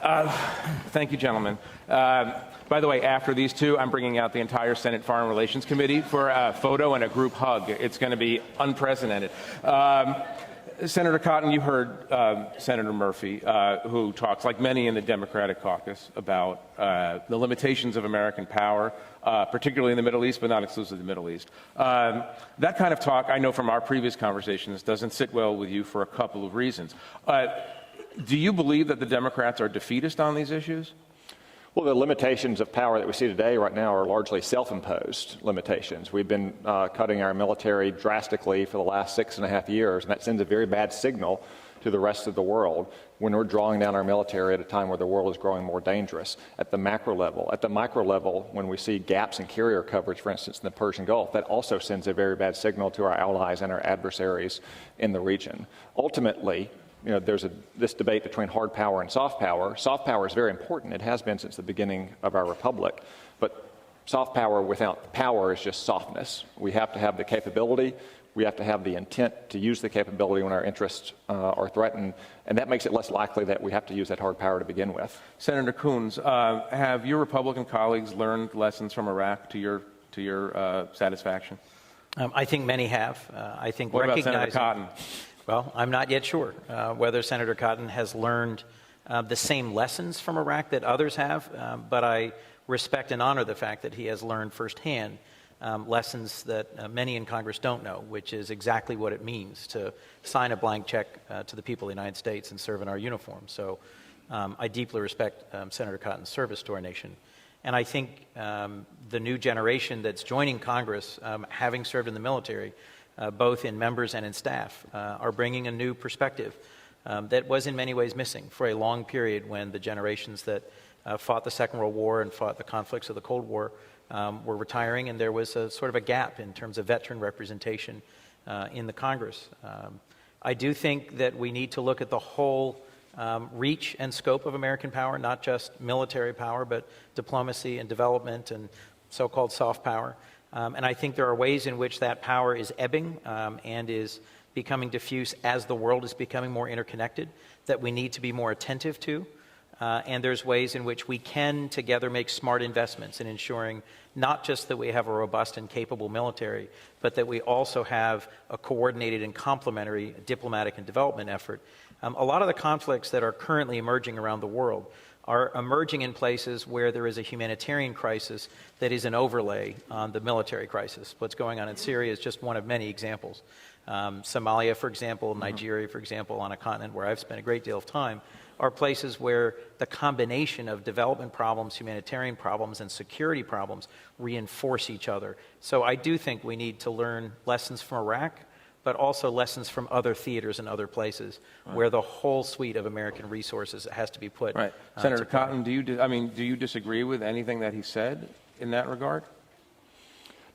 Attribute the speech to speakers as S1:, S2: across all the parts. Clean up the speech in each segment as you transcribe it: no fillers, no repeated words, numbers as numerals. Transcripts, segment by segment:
S1: Thank you, gentlemen. By the way, after these two, I'm bringing out the entire Senate Foreign Relations Committee for a photo and a group hug. It's going to be unprecedented. Senator Cotton, you heard Senator Murphy, who talks, like many in the Democratic caucus, about the limitations of American power, particularly in the Middle East, but not exclusively the Middle East. That kind of talk, I know from our previous conversations, doesn't sit well with you for a couple of reasons. Do you believe that the Democrats are defeatist on these issues?
S2: Well, the limitations of power that we see today right now are largely self-imposed limitations. We've been cutting our military drastically for the last 6.5 years, and that sends a very bad signal to the rest of the world when we're drawing down our military at a time where the world is growing more dangerous at the macro level. At the micro level, when we see gaps in carrier coverage, for instance, in the Persian Gulf, that also sends a very bad signal to our allies and our adversaries in the region. Ultimately, there's this debate between hard power and soft power. Soft power is very important. It has been since the beginning of our republic. But soft power without power is just softness. We have to have the capability. We have to have the intent to use the capability when our interests are threatened. And that makes it less likely that we have to use that hard power to begin with.
S1: Senator Coons, have your Republican colleagues learned lessons from Iraq to your satisfaction?
S3: I think many have. I think
S1: what about
S3: recognizing,
S1: Senator Cotton?
S3: Well, I'm not yet sure whether Senator Cotton has learned the same lessons from Iraq that others have, but I respect and honor the fact that he has learned firsthand lessons that many in Congress don't know, which is exactly what it means to sign a blank check to the people of the United States and serve in our uniform. So I deeply respect Senator Cotton's service to our nation. And I think the new generation that's joining Congress, having served in the military, both in members and in staff, are bringing a new perspective that was in many ways missing for a long period when the generations that fought the Second World War and fought the conflicts of the Cold War were retiring, and there was a sort of a gap in terms of veteran representation in the Congress. I do think that we need to look at the whole reach and scope of American power, not just military power, but diplomacy and development and so-called soft power. And I think there are ways in which that power is ebbing and is becoming diffuse as the world is becoming more interconnected that we need to be more attentive to. And there's ways in which we can together make smart investments in ensuring not just that we have a robust and capable military, but that we also have a coordinated and complementary diplomatic and development effort. A lot of the conflicts that are currently emerging around the world are emerging in places where there is a humanitarian crisis that is an overlay on the military crisis. What's going on in Syria is just one of many examples. Somalia, for example, Nigeria, for example, on a continent where I've spent a great deal of time, are places where the combination of development problems, humanitarian problems, and security problems reinforce each other. So I do think we need to learn lessons from Iraq, but also lessons from other theaters and other places where the whole suite of American resources has to be put.
S1: Right. Senator Cotton, do you disagree with anything that he said in that regard?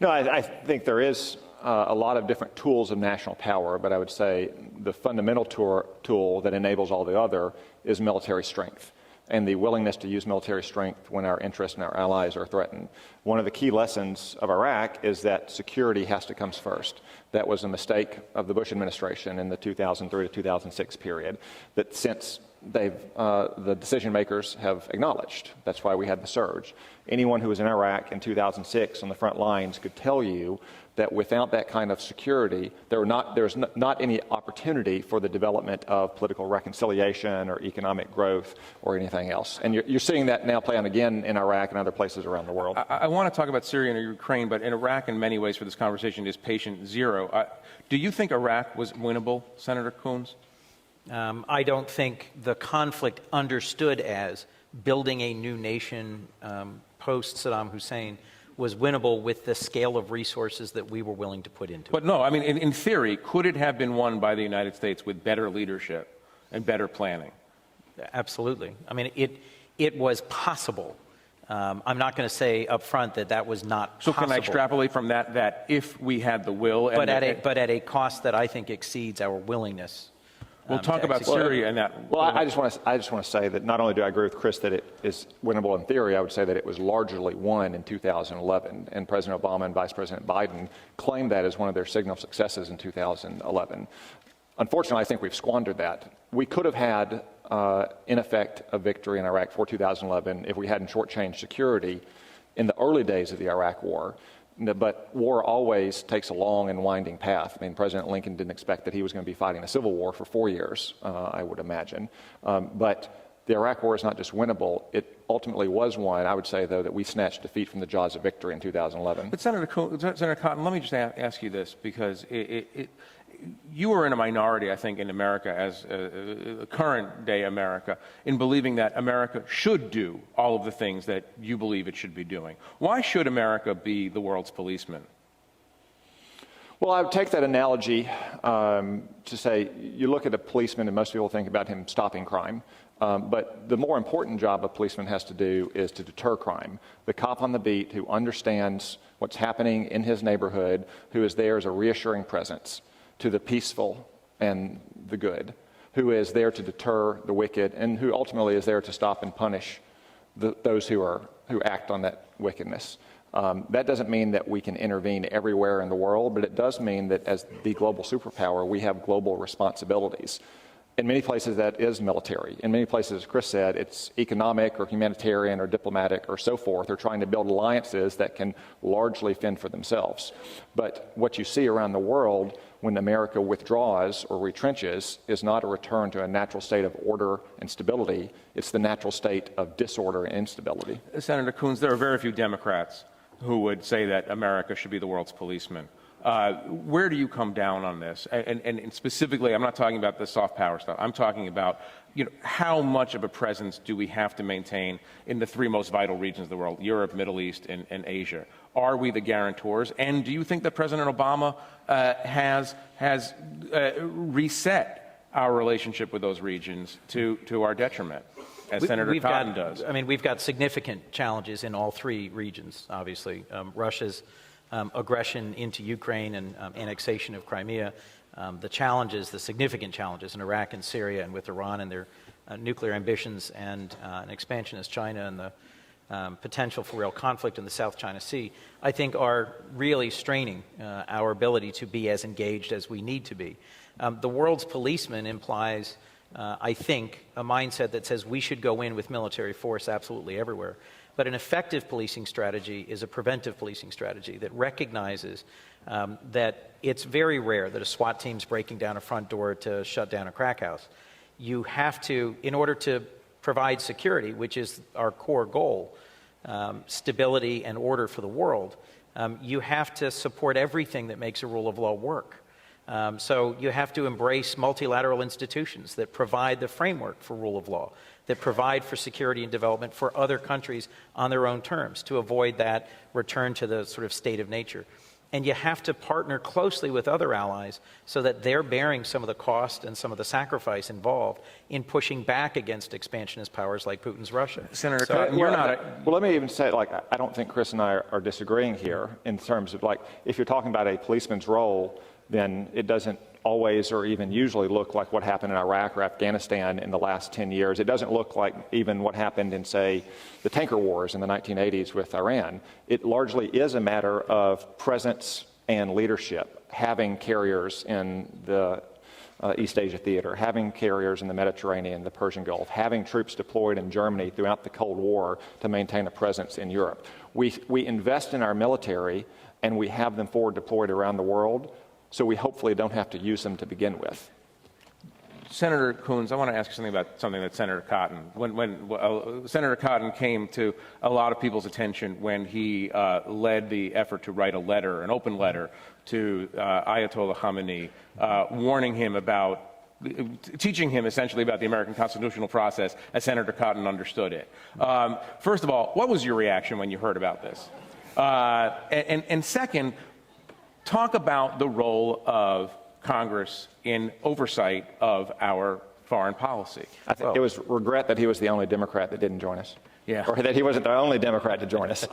S2: No, I think there is a lot of different tools of national power, but I would say the fundamental tool that enables all the other is military strength and the willingness to use military strength when our interests and our allies are threatened. One of the key lessons of Iraq is that security has to come first. That was a mistake of the Bush administration in the 2003 to 2006 period that since the decision makers have acknowledged. That's why we had the surge. Anyone who was in Iraq in 2006 on the front lines could tell you that without that kind of security, there's not any opportunity for the development of political reconciliation or economic growth or anything else. And you're seeing that now play out again in Iraq and other places around the world.
S1: I want to talk about Syria and Ukraine, but in Iraq, in many ways, for this conversation, is patient zero. Do you think Iraq was winnable, Senator Coons?
S3: I don't think the conflict understood as building a new nation post-Saddam Hussein was winnable with the scale of resources that we were willing to put into it.
S1: But no, I mean, in theory, could it have been won by the United States with better leadership and better planning?
S3: Absolutely. I mean, it was possible. I'm not going to say up front that that was not possible.
S1: So can I extrapolate from that if we had the will?
S3: But at a cost that I think exceeds our willingness.
S1: We'll talk about Syria and that.
S2: Well, I just want to say that not only do I agree with Chris that it is winnable in theory, I would say that it was largely won in 2011. And President Obama and Vice President Biden claimed that as one of their signal successes in 2011. Unfortunately, I think we've squandered that. We could have had in effect, a victory in Iraq for 2011 if we hadn't shortchanged security in the early days of the Iraq War. But war always takes a long and winding path. I mean, President Lincoln didn't expect that he was going to be fighting a civil war for 4 years, I would imagine. But the Iraq War is not just winnable. It ultimately was won. I would say, though, that we snatched defeat from the jaws of victory in 2011.
S1: But Senator Cotton, let me just ask you this, because you were in a minority, I think, in America, as current-day America, in believing that America should do all of the things that you believe it should be doing. Why should America be the world's policeman?
S2: Well, I would take that analogy to say you look at a policeman and most people think about him stopping crime. But the more important job a policeman has to do is to deter crime. The cop on the beat who understands what's happening in his neighborhood, who is there as a reassuring presence to the peaceful and the good, who is there to deter the wicked, and who ultimately is there to stop and punish those who act on that wickedness. That doesn't mean that we can intervene everywhere in the world, but it does mean that as the global superpower, we have global responsibilities. In many places, that is military. In many places, as Chris said, it's economic or humanitarian or diplomatic or so forth. They're trying to build alliances that can largely fend for themselves. But what you see around the world when America withdraws or retrenches is not a return to a natural state of order and stability. It's the natural state of disorder and instability.
S1: Senator Coons, there are very few Democrats who would say that America should be the world's policeman. Where do you come down on this? And specifically, I'm not talking about the soft power stuff. I'm talking about, how much of a presence do we have to maintain in the three most vital regions of the world, Europe, Middle East, and Asia? Are we the guarantors? And do you think that President Obama has reset our relationship with those regions to our detriment, as Senator Cotton does?
S3: I mean, we've got significant challenges in all three regions, obviously. Russia's aggression into Ukraine and annexation of Crimea, the significant challenges in Iraq and Syria and with Iran and their nuclear ambitions, and an expansionist China and the potential for real conflict in the South China Sea, I think are really straining our ability to be as engaged as we need to be. The world's policeman implies, I think, a mindset that says we should go in with military force absolutely everywhere. But an effective policing strategy is a preventive policing strategy that recognizes that it's very rare that a SWAT team's breaking down a front door to shut down a crack house. You have to, in order to provide security, which is our core goal, stability and order for the world, you have to support everything that makes a rule of law work. So you have to embrace multilateral institutions that provide the framework for rule of law, that provide for security and development for other countries on their own terms to avoid that return to the sort of state of nature. And you have to partner closely with other allies so that they're bearing some of the cost and some of the sacrifice involved in pushing back against expansionist powers like Putin's Russia.
S1: Senator Cotton, you're not
S2: Well, let me even say, I don't think Chris and I are disagreeing here in terms of, if you're talking about a policeman's role, then it doesn't always or even usually look like what happened in Iraq or Afghanistan in the last 10 years. It doesn't look like even what happened in, say, the tanker wars in the 1980s with Iran. It largely is a matter of presence and leadership, having carriers in the East Asia theater, having carriers in the Mediterranean, the Persian Gulf, having troops deployed in Germany throughout the Cold War to maintain a presence in Europe. We invest in our military and we have them forward deployed around the world, so we hopefully don't have to use them to begin with.
S1: Senator Coons, I want to ask you something about something that Senator Cotton, when Senator Cotton came to a lot of people's attention when he led the effort to write a letter, an open letter to Ayatollah Khamenei, warning him about, teaching him essentially about the American constitutional process as Senator Cotton understood it. First of all, what was your reaction when you heard about this? And second, talk about the role of Congress in oversight of our foreign policy.
S2: I think it was regret that he was the only Democrat that didn't join us.
S1: Yeah.
S2: Or that he wasn't the only Democrat to join us.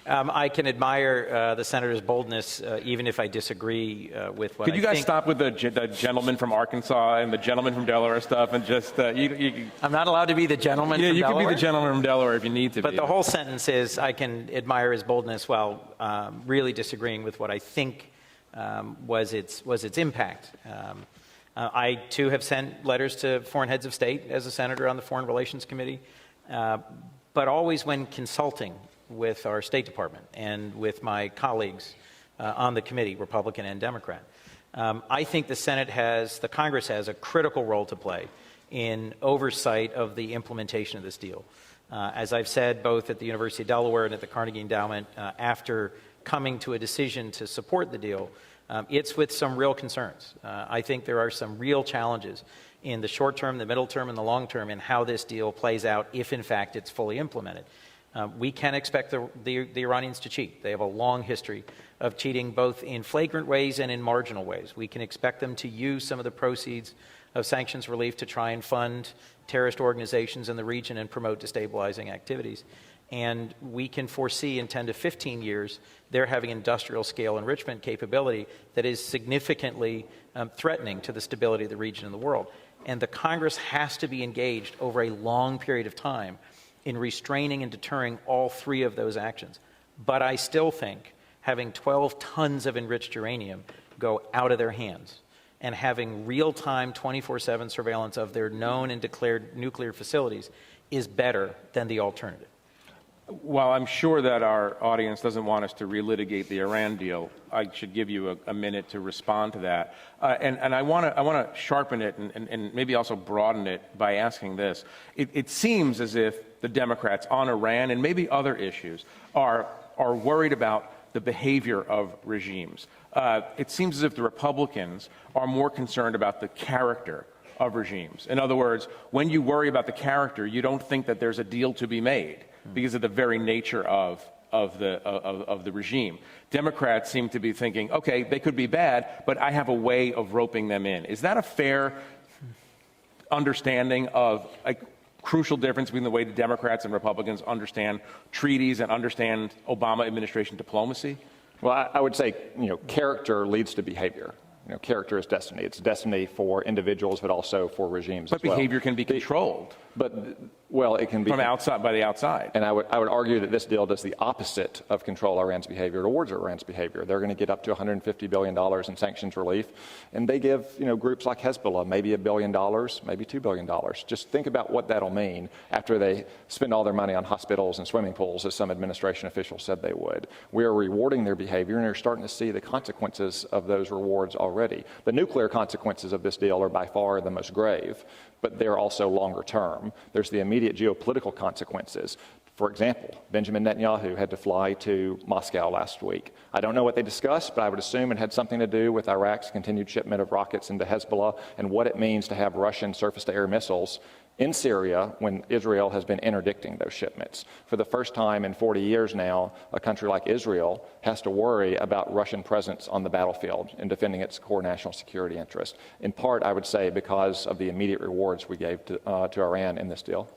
S3: I can admire the senator's boldness, even if I disagree with what
S1: Could you guys stop with the gentleman from Arkansas and the gentleman from Delaware stuff and just...
S3: I'm not allowed to be the gentleman from Delaware?
S1: Yeah, you can be the gentleman from Delaware if you need to
S3: But
S1: be.
S3: the whole sentence is, I can admire his boldness while really disagreeing with what I think was its impact. I, too, have sent letters to foreign heads of state as a senator on the Foreign Relations Committee, but always when consulting with our State Department and with my colleagues on the committee, Republican and Democrat. I think the Congress has a critical role to play in oversight of the implementation of this deal. As I've said, both at the University of Delaware and at the Carnegie Endowment, after coming to a decision to support the deal, it's with some real concerns. I think there are some real challenges in the short term, the middle term, and the long term in how this deal plays out if, in fact, it's fully implemented. We can expect the Iranians to cheat. They have a long history of cheating both in flagrant ways and in marginal ways. We can expect them to use some of the proceeds of sanctions relief to try and fund terrorist organizations in the region and promote destabilizing activities. And we can foresee in 10 to 15 years they're having industrial scale enrichment capability that is significantly threatening to the stability of the region and the world. And the Congress has to be engaged over a long period of time in restraining and deterring all three of those actions. But I still think having 12 tons of enriched uranium go out of their hands and having real-time 24/7 surveillance of their known and declared nuclear facilities is better than the alternative.
S1: While I'm sure that our audience doesn't want us to relitigate the Iran deal, I should give you a minute to respond to that. And I want to sharpen it and maybe also broaden it by asking this. It seems as if the Democrats on Iran and maybe other issues are worried about the behavior of regimes. It seems as if the Republicans are more concerned about the character of regimes. In other words, when you worry about the character, you don't think that there's a deal to be made because of the very nature of the regime. Democrats seem to be thinking, okay, they could be bad, but I have a way of roping them in. Is that a fair understanding of a crucial difference between the way the Democrats and Republicans understand treaties and understand Obama administration diplomacy?
S2: Well, I would say, character leads to behavior. Character is destiny. It's destiny for individuals, but also for regimes as well.
S1: But behavior can be controlled.
S2: Well, it can be
S1: from outside by the outside.
S2: And I would argue that this deal does the opposite of control Iran's behavior towards Iran's behavior. They're going to get up to $150 billion in sanctions relief, and they give groups like Hezbollah maybe $1 billion, maybe $2 billion. Just think about what that'll mean after they spend all their money on hospitals and swimming pools, as some administration officials said they would. We are rewarding their behavior, and you're starting to see the consequences of those rewards already. The nuclear consequences of this deal are by far the most grave, but they're also longer term. There's the immediate geopolitical consequences. For example, Benjamin Netanyahu had to fly to Moscow last week. I don't know what they discussed, but I would assume it had something to do with Iraq's continued shipment of rockets into Hezbollah and what it means to have Russian surface-to-air missiles in Syria when Israel has been interdicting those shipments. For the first time in 40 years now, a country like Israel has to worry about Russian presence on the battlefield in defending its core national security interest. In part, I would say, because of the immediate rewards we gave to Iran in this deal.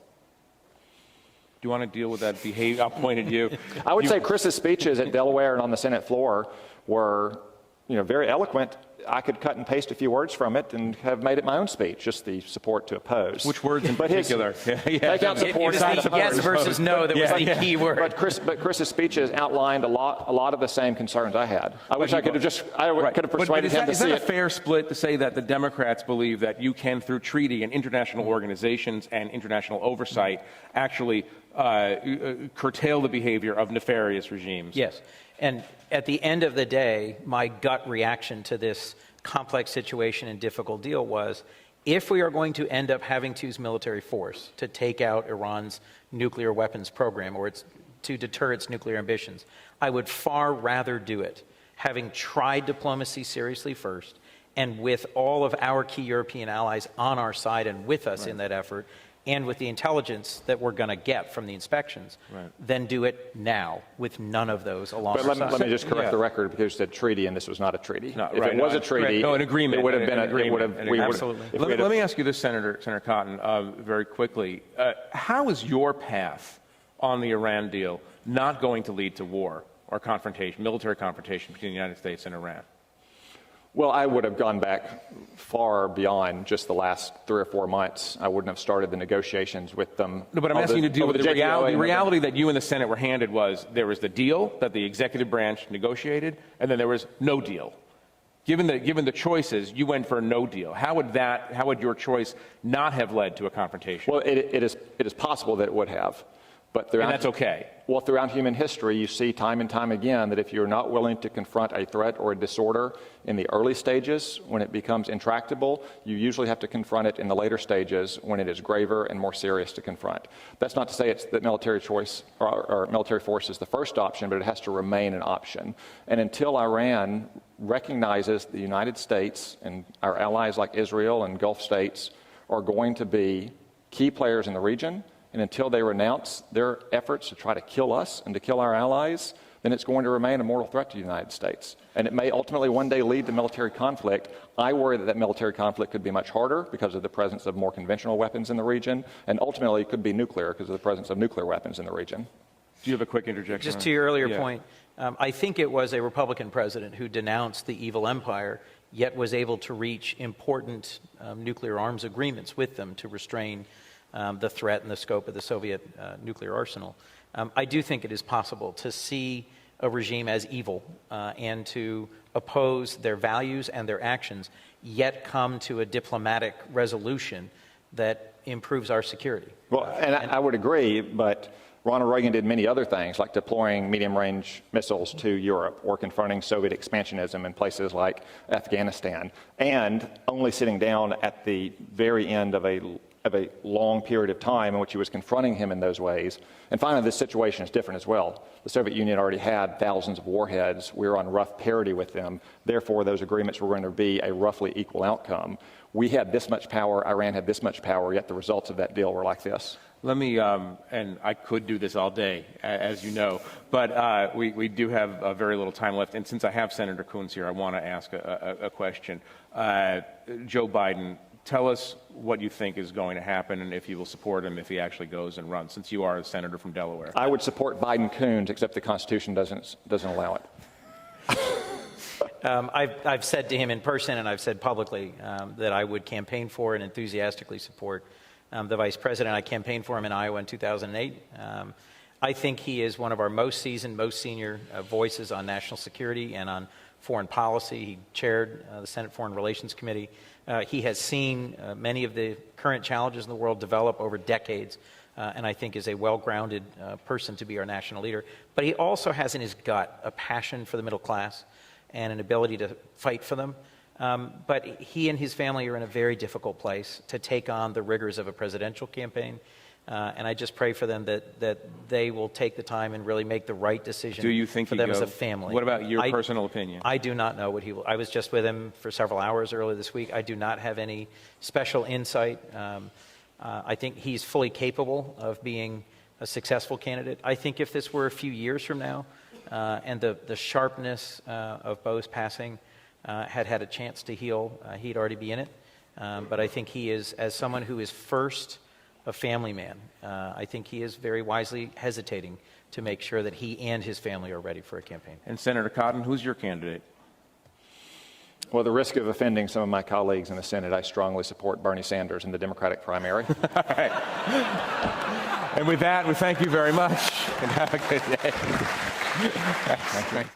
S1: Do you want to deal with that behavior? I'll point at you.
S2: I would say Chris's speeches at Delaware and on the Senate floor were, very eloquent. I could cut and paste a few words from it and have made it my own speech, just the support to oppose.
S1: Which words in particular?
S2: Take out support.
S3: It was the yes versus no that was the key word.
S2: But Chris's speeches outlined a lot of the same concerns I had. I wish I could have persuaded him to see it.
S1: Is that a fair split to say that the Democrats believe that you can, through treaty and international organizations and international oversight, actually curtail the behavior of nefarious regimes?
S3: Yes. And at the end of the day, my gut reaction to this complex situation and difficult deal was, if we are going to end up having to use military force to take out Iran's nuclear weapons program or to deter its nuclear ambitions, I would far rather do it having tried diplomacy seriously first and with all of our key European allies on our side and with us in that effort, and with the intelligence that we're going to get from the inspections, then do it now with none of those along our side.
S2: But let me just correct the record, because you said treaty, and this was not a treaty. If it was a treaty,
S1: an agreement.
S2: It would have been
S1: an agreement. Absolutely. Let me ask you this, Senator Cotton, very quickly. How is your path on the Iran deal not going to lead to war or confrontation, military confrontation between the United States and Iran?
S2: Well, I would have gone back far beyond just the last 3 or 4 months. I wouldn't have started the negotiations with them.
S1: No, but I'm asking you to deal with the reality. The reality that you and the Senate were handed was there was the deal that the executive branch negotiated, and then there was no deal. Given the choices, you went for a no deal. How would your choice not have led to a confrontation?
S2: Well, it is possible that it would have. But
S1: and that's okay.
S2: Well, throughout human history, you see time and time again that if you're not willing to confront a threat or a disorder in the early stages, when it becomes intractable, you usually have to confront it in the later stages when it is graver and more serious to confront. That's not to say it's that military choice or military force is the first option, but it has to remain an option. And until Iran recognizes the United States and our allies like Israel and Gulf states are going to be key players in the region, and until they renounce their efforts to try to kill us and to kill our allies, then it's going to remain a mortal threat to the United States. And it may ultimately one day lead to military conflict. I worry that military conflict could be much harder because of the presence of more conventional weapons in the region, and ultimately it could be nuclear because of the presence of nuclear weapons in the region.
S1: Do you have a quick interjection?
S3: Just to your earlier point, I think it was a Republican president who denounced the evil empire, yet was able to reach important nuclear arms agreements with them to restrain the threat and the scope of the Soviet nuclear arsenal. I do think it is possible to see a regime as evil and to oppose their values and their actions, yet come to a diplomatic resolution that improves our security.
S2: Well, and I would agree, but Ronald Reagan did many other things, like deploying medium-range missiles to Europe or confronting Soviet expansionism in places like Afghanistan, and only sitting down at the very end of a long period of time in which he was confronting him in those ways. And finally, this situation is different as well. The Soviet Union already had thousands of warheads. We were on rough parity with them. Therefore, those agreements were going to be a roughly equal outcome. We had this much power, Iran had this much power, yet the results of that deal were like this.
S1: Let me, and I could do this all day, as you know, but we do have very little time left. And since I have Senator Coons here, I want to ask a question. Joe Biden, tell us what you think is going to happen and if you will support him if he actually goes and runs, since you are a senator from Delaware.
S2: I would support Biden Coons, except the Constitution doesn't allow it.
S3: I've said to him in person and I've said publicly that I would campaign for and enthusiastically support the vice president. I campaigned for him in Iowa in 2008. I think he is one of our most seasoned, most senior voices on national security and on foreign policy. He chaired the Senate Foreign Relations Committee. He has seen many of the current challenges in the world develop over decades, and I think is a well-grounded person to be our national leader. But he also has in his gut a passion for the middle class and an ability to fight for them. But he and his family are in a very difficult place to take on the rigors of a presidential campaign. And I just pray for them that they will take the time and really make the right decision.
S1: Do you think
S3: for them as a family?
S1: What about your personal opinion?
S3: I do not know what he will. I was just with him for several hours earlier this week. I do not have any special insight. I think he's fully capable of being a successful candidate. I think if this were a few years from now and the sharpness of Bo's passing had a chance to heal, he'd already be in it. But I think he is, as someone who is first a family man, I think he is very wisely hesitating to make sure that he and his family are ready for a campaign.
S1: And Senator Cotton, who's your candidate?
S2: Well, the risk of offending some of my colleagues in the Senate, I strongly support Bernie Sanders in the Democratic primary.
S1: All right. And with that, we thank you very much and have a good day. Thanks.